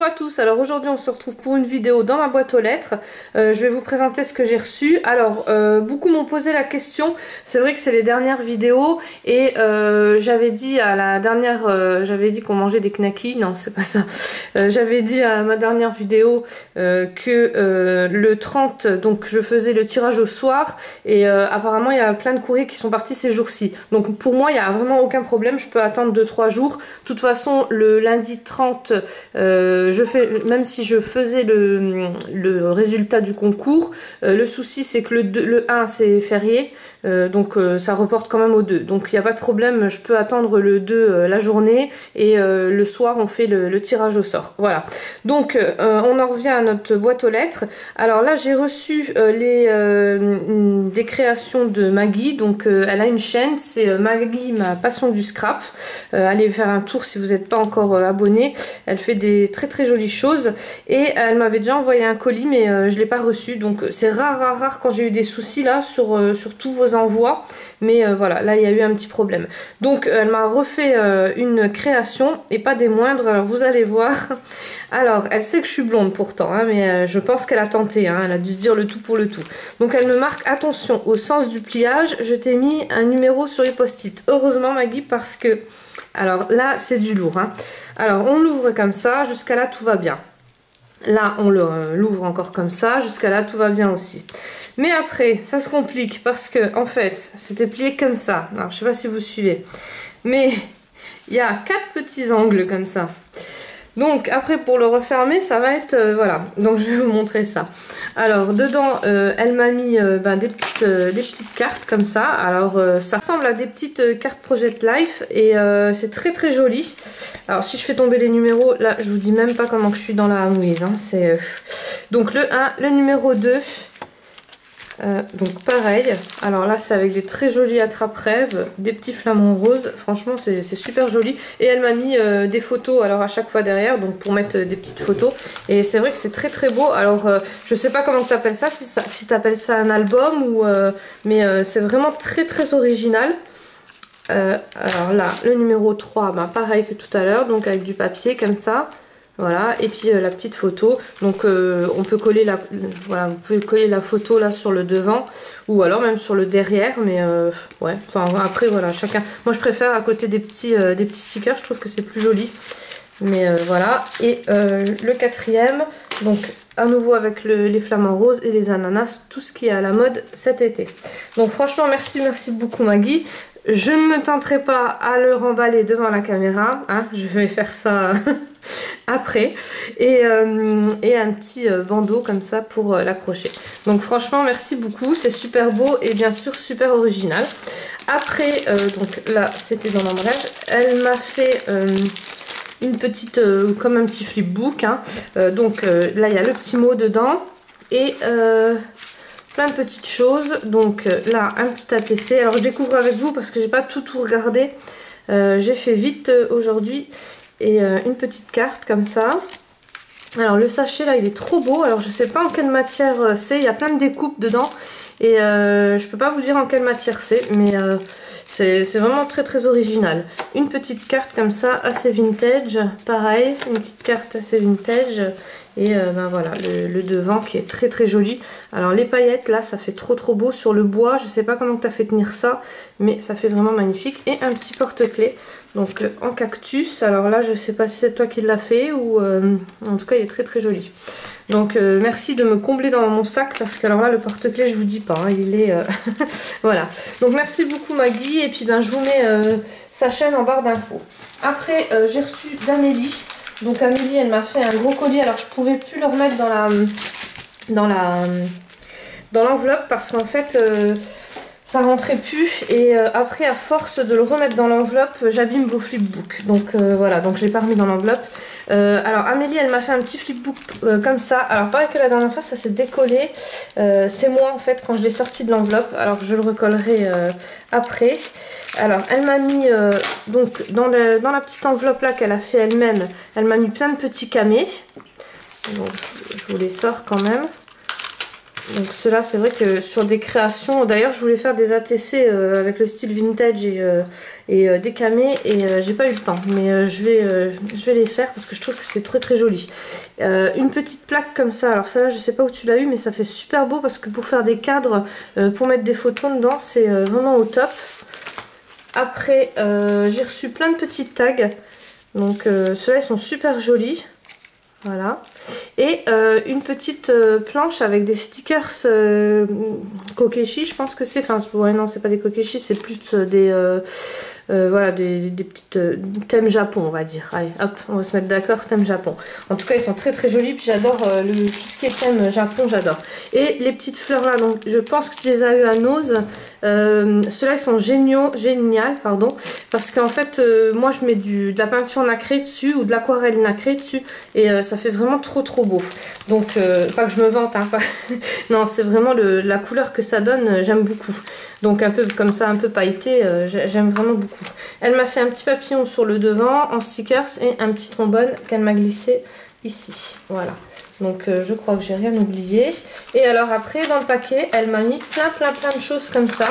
Bonjour à tous, alors aujourd'hui on se retrouve pour une vidéo dans ma boîte aux lettres. Je vais vous présenter ce que j'ai reçu. Alors beaucoup m'ont posé la question, c'est vrai que c'est les dernières vidéos et j'avais dit à la dernière, j'avais dit qu'on mangeait des knackis, non c'est pas ça. J'avais dit à ma dernière vidéo que le 30, donc je faisais le tirage au soir et apparemment il y a plein de courriers qui sont partis ces jours-ci. Donc pour moi il n'y a vraiment aucun problème, je peux attendre 2-3 jours. De toute façon le lundi 30, même si je faisais le résultat du concours, le souci c'est que le 1 c'est férié, donc ça reporte quand même au 2. Donc il n'y a pas de problème, je peux attendre le 2 la journée et le soir on fait le tirage au sort. Voilà. Donc on en revient à notre boîte aux lettres. Alors là j'ai reçu des créations de Maggie, donc elle a une chaîne, c'est Maggie, ma passion du scrap. Allez faire un tour si vous n'êtes pas encore abonné. Elle fait des très jolies choses et elle m'avait déjà envoyé un colis mais je l'ai pas reçu, donc c'est rare quand j'ai eu des soucis là sur tous vos envois, mais voilà, là il y a eu un petit problème. Donc elle m'a refait une création et pas des moindres, alors vous allez voir. Alors elle sait que je suis blonde pourtant hein, mais je pense qu'elle a tenté hein, elle a dû se dire le tout pour le tout. Donc elle me marque attention au sens du pliage, je t'ai mis un numéro sur les post-it. Heureusement Maggie, parce que alors là c'est du lourd hein. Alors on l'ouvre comme ça, jusqu'à là tout va bien. Là on l'ouvre encore comme ça, jusqu'à là tout va bien aussi. Mais après ça se complique parce que en fait c'était plié comme ça. Alors je sais pas si vous suivez, mais il y a 4 petits angles comme ça. Donc après pour le refermer ça va être voilà, donc je vais vous montrer ça. Alors dedans elle m'a mis des petites cartes comme ça. Alors ça ressemble à des petites cartes Project Life et c'est très joli. Alors si je fais tomber les numéros là je vous dis même pas comment que je suis dans la mouise hein. C'est donc le 1, le numéro 2. Donc pareil, alors là c'est avec des très jolis attrape-rêves, des petits flamants roses, franchement c'est super joli. Et elle m'a mis des photos alors à chaque fois derrière, donc pour mettre des petites photos. Et c'est vrai que c'est très beau. Alors je sais pas comment tu appelles ça, si tu appelles ça un album ou mais c'est vraiment très original. Alors là le numéro 3, pareil que tout à l'heure, donc avec du papier comme ça. Voilà, et puis la petite photo, donc on peut coller voilà, vous pouvez coller la photo là sur le devant ou alors même sur le derrière, mais ouais, enfin après voilà, chacun. Moi je préfère à côté des petits stickers, je trouve que c'est plus joli, mais voilà. Et le 4e, donc à nouveau avec les flamants roses et les ananas, tout ce qui est à la mode cet été. Donc franchement merci beaucoup Maggie. Je ne me tenterai pas à le remballer devant la caméra, hein, je vais faire ça après. Et un petit bandeau comme ça pour l'accrocher. Donc franchement merci beaucoup, c'est super beau et bien sûr super original. Après, donc là c'était dans l'emballage, elle m'a fait une petite, comme un petit flipbook. Hein. Donc là il y a le petit mot dedans et plein de petites choses. Donc là un petit ATC, alors je découvre avec vous parce que j'ai pas tout regardé, j'ai fait vite aujourd'hui. Et une petite carte comme ça. Alors le sachet là il est trop beau, alors je sais pas en quelle matière c'est, il y a plein de découpes dedans et je peux pas vous dire en quelle matière c'est, mais c'est vraiment très original. Une petite carte comme ça, assez vintage, pareil, une petite carte assez vintage. Et voilà, le devant qui est très joli. Alors les paillettes là ça fait trop beau sur le bois, je sais pas comment tu as fait tenir ça, mais ça fait vraiment magnifique. Et un petit porte-clés, donc en cactus. Alors là je sais pas si c'est toi qui l'as fait ou en tout cas il est très joli. Donc merci de me combler dans mon sac parce que alors là le porte-clés je vous dis pas, hein, il est voilà. Donc merci beaucoup Maggie et puis je vous mets sa chaîne en barre d'infos. Après j'ai reçu d'Amélie. Donc Amélie elle m'a fait un gros colis, alors je pouvais plus le remettre dans l'enveloppe parce qu'en fait ça rentrait plus et après à force de le remettre dans l'enveloppe j'abîme vos flipbooks. Donc voilà, donc je l'ai pas remis dans l'enveloppe. Alors Amélie elle m'a fait un petit flipbook comme ça, alors pareil que la dernière fois ça s'est décollé, c'est moi en fait quand je l'ai sorti de l'enveloppe, alors je le recollerai après. Alors elle m'a mis donc dans la petite enveloppe là qu'elle a fait elle-même, elle m'a mis plein de petits camés, donc je vous les sors quand même. Donc ceux-là, c'est vrai que sur des créations, d'ailleurs je voulais faire des ATC avec le style vintage et décamé et j'ai pas eu le temps, mais je vais les faire parce que je trouve que c'est très très joli. Une petite plaque comme ça, alors celle-là je sais pas où tu l'as eu, mais ça fait super beau parce que pour faire des cadres, pour mettre des photos dedans, c'est vraiment au top. Après j'ai reçu plein de petites tags, donc ceux-là ils sont super jolis. Voilà. Et une petite planche avec des stickers Kokeshi, je pense que c'est. Enfin, ouais, non, c'est pas des Kokeshi, c'est plus voilà, des petites thèmes Japon, on va dire. Allez, hop, on va se mettre d'accord, thème Japon. En tout cas, ils sont très très jolis, puis j'adore tout ce qui est thème Japon, j'adore. Et les petites fleurs là, donc je pense que tu les as eu à Nose. Ceux-là, ils sont génial, pardon, parce qu'en fait, moi, je mets de la peinture nacrée dessus ou de l'aquarelle nacrée dessus, et ça fait vraiment trop beau. Donc, pas que je me vante, hein, pas... non, c'est vraiment la couleur que ça donne, j'aime beaucoup. Donc, un peu comme ça, un peu pailleté, j'aime vraiment beaucoup. Elle m'a fait un petit papillon sur le devant en stickers et un petit trombone qu'elle m'a glissé ici. Voilà. Donc je crois que j'ai rien oublié. Et alors après dans le paquet elle m'a mis plein de choses comme ça.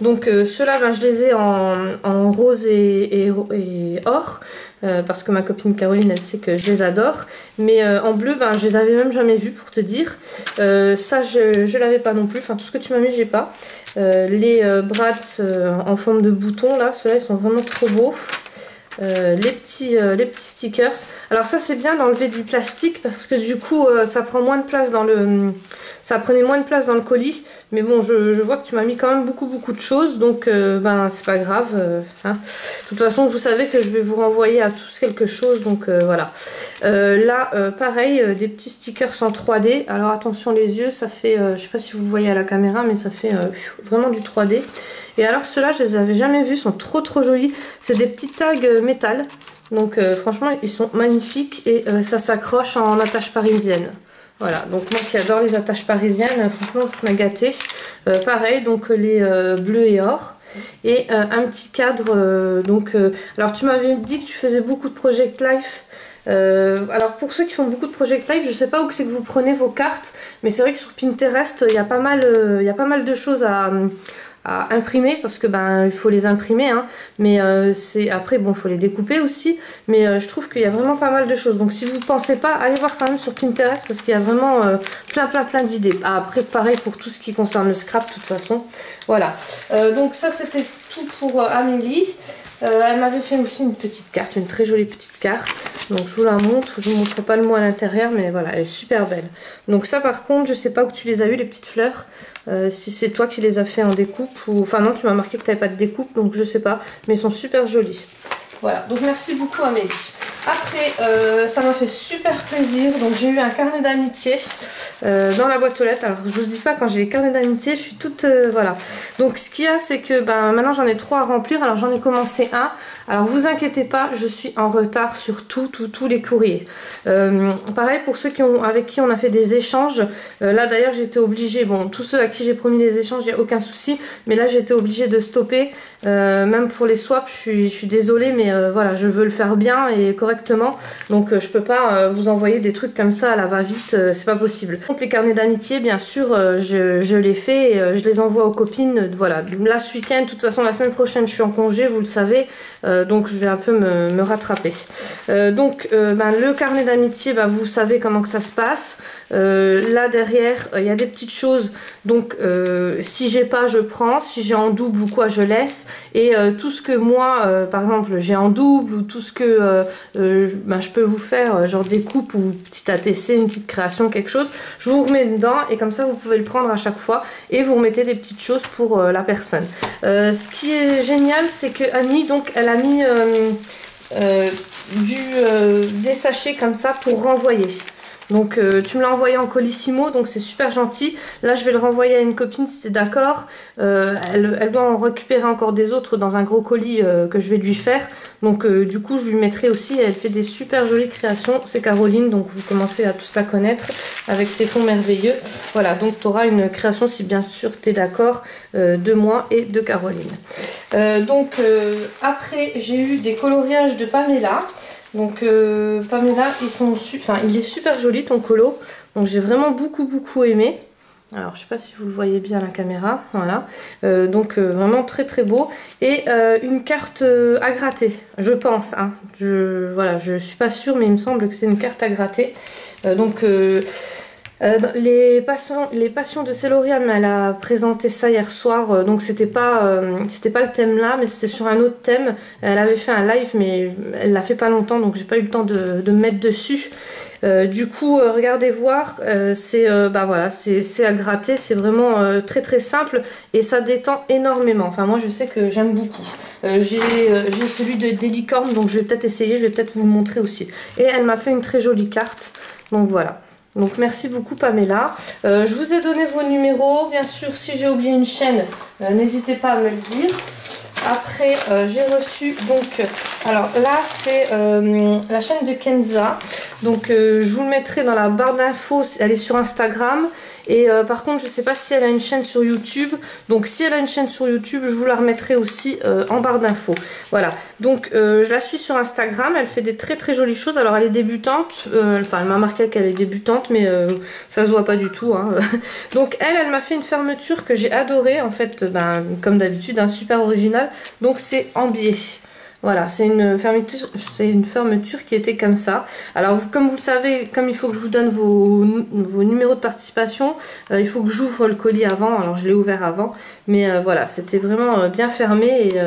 Donc ceux-là ben, je les ai en rose et or. Parce que ma copine Caroline elle sait que je les adore. Mais en bleu ben, je les avais même jamais vus pour te dire. Ça je l'avais pas non plus. Enfin tout ce que tu m'as mis j'ai pas. Les brats en forme de bouton là. Ceux-là ils sont vraiment trop beaux. Les petits stickers. Alors ça c'est bien d'enlever du plastique parce que du coup ça prend moins de place dans le... Ça prenait moins de place dans le colis. Mais bon je vois que tu m'as mis quand même beaucoup de choses. Donc ben c'est pas grave. Hein. De toute façon vous savez que je vais vous renvoyer à tous quelque chose. Donc voilà. Là pareil des petits stickers en 3D. Alors attention les yeux ça fait... je sais pas si vous le voyez à la caméra mais ça fait vraiment du 3D. Et alors ceux-là je les avais jamais vus, sont trop jolis. C'est des petits tags métal. Donc franchement ils sont magnifiques et ça s'accroche en attache parisienne. Voilà, donc moi qui adore les attaches parisiennes, franchement tu m'as gâté. Pareil, donc les bleus et or. Et un petit cadre, alors tu m'avais dit que tu faisais beaucoup de Project Life. Alors pour ceux qui font beaucoup de Project Life, je sais pas où c'est que vous prenez vos cartes, mais c'est vrai que sur Pinterest il y a pas mal de choses à imprimer parce que ben il faut les imprimer hein. Mais c'est après bon faut les découper aussi, mais je trouve qu'il y a vraiment pas mal de choses. Donc si vous ne pensez pas, allez voir quand même sur Pinterest parce qu'il y a vraiment plein d'idées. Après pareil pour tout ce qui concerne le scrap de toute façon. Voilà, donc ça c'était tout pour Amélie. Elle m'avait fait aussi une petite carte, une très jolie petite carte. Donc je vous la montre, je vous montre pas le mot à l'intérieur, mais voilà, elle est super belle. Donc ça par contre, je sais pas où tu les as eu les petites fleurs. Si c'est toi qui les as fait en découpe ou... Enfin non, tu m'as marqué que tu n'avais pas de découpe, donc je sais pas. Mais ils sont super jolis. Voilà, donc merci beaucoup Amélie. Après, ça m'a fait super plaisir. Donc j'ai eu un carnet d'amitié dans la boîte aux lettres. Alors je vous dis pas, quand j'ai les carnets d'amitié, je suis toute... voilà. Donc ce qu'il y a, c'est que ben, maintenant j'en ai 3 à remplir. Alors j'en ai commencé un. Alors vous inquiétez pas, je suis en retard sur tous les courriers. Pareil pour ceux avec qui on a fait des échanges. Là d'ailleurs j'étais obligée, bon tous ceux à qui j'ai promis les échanges, il n'y a aucun souci. Mais là j'étais obligée de stopper. Même pour les swaps, je suis désolée, mais voilà, je veux le faire bien et correctement. Donc je peux pas vous envoyer des trucs comme ça à la va-vite, c'est pas possible. Donc les carnets d'amitié, bien sûr, je les fais et je les envoie aux copines. Voilà, là ce week-end, de toute façon la semaine prochaine je suis en congé, vous le savez. Donc je vais un peu me rattraper. Le carnet d'amitié, vous savez comment que ça se passe. Là derrière, il y a des petites choses. Donc si j'ai pas, je prends. Si j'ai en double ou quoi, je laisse. Et tout ce que moi, par exemple, j'ai en double ou tout ce que je peux vous faire, genre des coupes ou petite ATC, une petite création, quelque chose, je vous remets dedans et comme ça vous pouvez le prendre à chaque fois et vous remettez des petites choses pour la personne. Ce qui est génial, c'est que Annie, donc, elle a mis des sachets comme ça pour renvoyer. Donc tu me l'as envoyé en colissimo, donc c'est super gentil. Là je vais le renvoyer à une copine si t'es d'accord. Elle doit en récupérer encore des autres dans un gros colis que je vais lui faire. Donc du coup je lui mettrai aussi, elle fait des super jolies créations. C'est Caroline, donc vous commencez à tous la connaître avec ses fonds merveilleux. Voilà, donc tu auras une création si bien sûr t'es d'accord de moi et de Caroline. Après j'ai eu des coloriages de Pamela. Donc Pamela, il est super joli ton colo. Donc j'ai vraiment beaucoup aimé. Alors je sais pas si vous le voyez bien à la caméra, voilà. Donc vraiment très très beau. Et une carte à gratter, je pense. Hein. Voilà, je suis pas sûre, mais il me semble que c'est une carte à gratter. Les passions de Céloriane, elle a présenté ça hier soir, donc c'était pas le thème là, mais c'était sur un autre thème. Elle avait fait un live, mais elle l'a fait pas longtemps, donc j'ai pas eu le temps de me mettre dessus. Du coup, regardez voir, voilà, c'est à gratter, c'est vraiment très très simple et ça détend énormément. Enfin moi je sais que j'aime beaucoup. J'ai celui de Délicorne, donc je vais peut-être essayer, je vais peut-être vous le montrer aussi. Et elle m'a fait une très jolie carte, donc voilà. Donc merci beaucoup Pamela. Je vous ai donné vos numéros. Bien sûr, si j'ai oublié une chaîne, n'hésitez pas à me le dire. Après, j'ai reçu donc... Alors là, c'est la chaîne de Kenza. Donc je vous le mettrai dans la barre d'infos. Elle est sur Instagram. Et par contre, je ne sais pas si elle a une chaîne sur YouTube. Donc si elle a une chaîne sur YouTube, je vous la remettrai aussi en barre d'infos. Voilà. Donc je la suis sur Instagram. Elle fait des très très jolies choses. Alors elle est débutante. Enfin, elle m'a marqué qu'elle est débutante, mais ça se voit pas du tout. Hein. Donc elle m'a fait une fermeture que j'ai adorée. En fait, comme d'habitude, un super original. Donc c'est en biais. Voilà, c'est une fermeture qui était comme ça. Alors, comme vous le savez, comme il faut que je vous donne vos numéros de participation, il faut que j'ouvre le colis avant. Alors, je l'ai ouvert avant. Mais voilà, c'était vraiment bien fermé et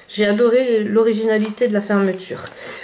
j'ai adoré l'originalité de la fermeture.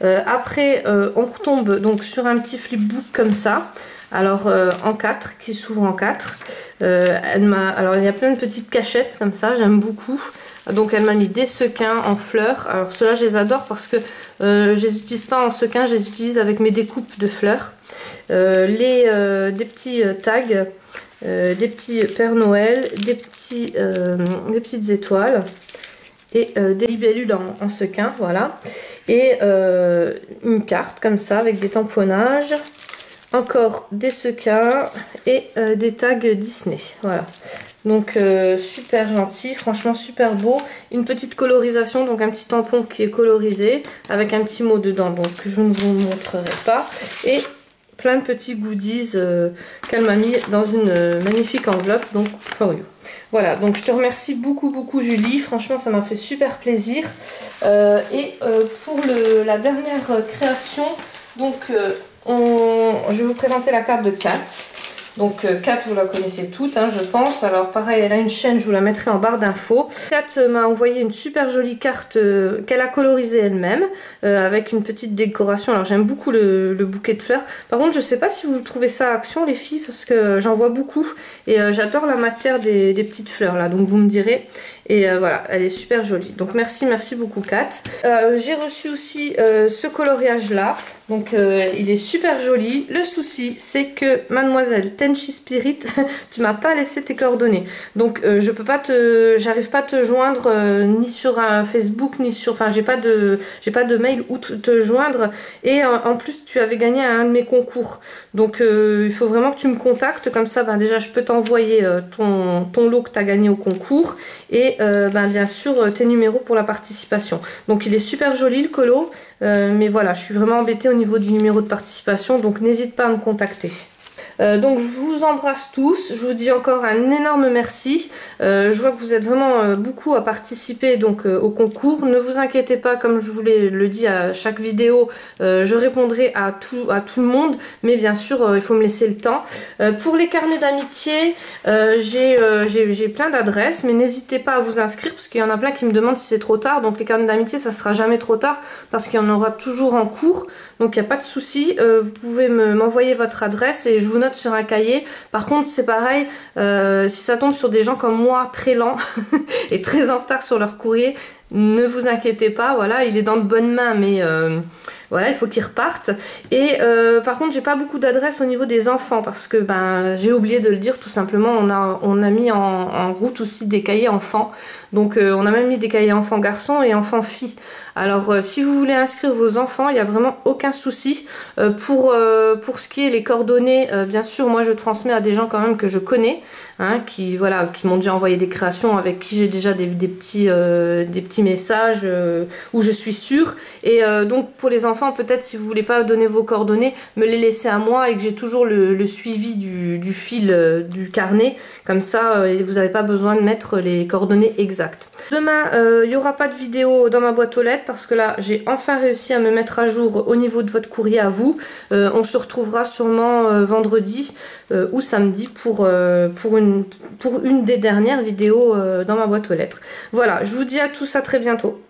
Après, on retombe donc sur un petit flipbook comme ça. Alors, en 4, qui s'ouvre en 4. Alors, il y a plein de petites cachettes comme ça, j'aime beaucoup. Donc elle m'a mis des sequins en fleurs. Alors ceux-là je les adore parce que je les utilise pas en sequins, je les utilise avec mes découpes de fleurs. Des petits tags, des petits Père Noël, des petites étoiles et des libellules en sequins, voilà. Et une carte comme ça avec des tamponnages. Encore des sequins et des tags Disney, voilà. Donc super gentil, franchement super beau. Une petite colorisation, donc un petit tampon qui est colorisé avec un petit mot dedans, donc je ne vous montrerai pas. Et plein de petits goodies qu'elle m'a mis dans une magnifique enveloppe, donc for you. Voilà, donc je te remercie beaucoup beaucoup Julie, franchement ça m'a fait super plaisir. Pour la dernière création, donc je vais vous présenter la carte de Kat. Donc Kat, vous la connaissez toutes, hein, je pense. Alors pareil, elle a une chaîne, je vous la mettrai en barre d'infos. Kat m'a envoyé une super jolie carte qu'elle a colorisée elle-même, avec une petite décoration. Alors j'aime beaucoup le bouquet de fleurs. Par contre, je sais pas si vous trouvez ça à Action les filles, parce que j'en vois beaucoup. Et j'adore la matière des petites fleurs là, donc vous me direz. Et voilà, elle est super jolie. Donc merci beaucoup Kat. J'ai reçu aussi ce coloriage là. Donc il est super joli. Le souci c'est que mademoiselle Tenchi Spirit, tu m'as pas laissé tes coordonnées. Donc je peux pas j'arrive pas à te joindre ni sur un Facebook ni sur, enfin j'ai pas de mail où te joindre. Et en plus tu avais gagné un de mes concours. Donc il faut vraiment que tu me contactes, comme ça déjà je peux t'envoyer ton lot que tu as gagné au concours et bien sûr tes numéros pour la participation. Donc il est super joli le colo, mais voilà, je suis vraiment embêtée au niveau du numéro de participation, donc n'hésite pas à me contacter. Donc je vous embrasse tous, je vous dis encore un énorme merci. Je vois que vous êtes vraiment beaucoup à participer donc au concours. Ne vous inquiétez pas, comme je vous le dis à chaque vidéo, je répondrai à tout le monde, mais bien sûr il faut me laisser le temps. Pour les carnets d'amitié, j'ai plein d'adresses, mais n'hésitez pas à vous inscrire parce qu'il y en a plein qui me demandent si c'est trop tard. Donc les carnets d'amitié, ça sera jamais trop tard parce qu'il y en aura toujours en cours. Donc il n'y a pas de souci, vous pouvez m'envoyer votre adresse et je vous note sur un cahier. Par contre c'est pareil, si ça tombe sur des gens comme moi très lents et très en retard sur leur courrier, ne vous inquiétez pas, voilà, il est dans de bonnes mains, mais voilà, il faut qu'il reparte. Et par contre j'ai pas beaucoup d'adresses au niveau des enfants parce que j'ai oublié de le dire, tout simplement. On a mis en route aussi des cahiers enfants, donc on a même mis des cahiers enfants garçons et enfants filles. Alors si vous voulez inscrire vos enfants, il n'y a vraiment aucun souci. Pour ce qui est les coordonnées, bien sûr moi je transmets à des gens quand même que je connais, hein, qui m'ont déjà envoyé des créations, avec qui j'ai déjà des petits messages où je suis sûre. Et donc pour les enfants, enfants, peut-être si vous voulez pas donner vos coordonnées, me les laisser à moi et que j'ai toujours le suivi du fil du carnet. Comme ça, vous n'avez pas besoin de mettre les coordonnées exactes. Demain, il n'y aura pas de vidéo dans ma boîte aux lettres parce que là, j'ai enfin réussi à me mettre à jour au niveau de votre courrier à vous. On se retrouvera sûrement vendredi ou samedi pour une des dernières vidéos dans ma boîte aux lettres. Voilà, je vous dis à tous à très bientôt.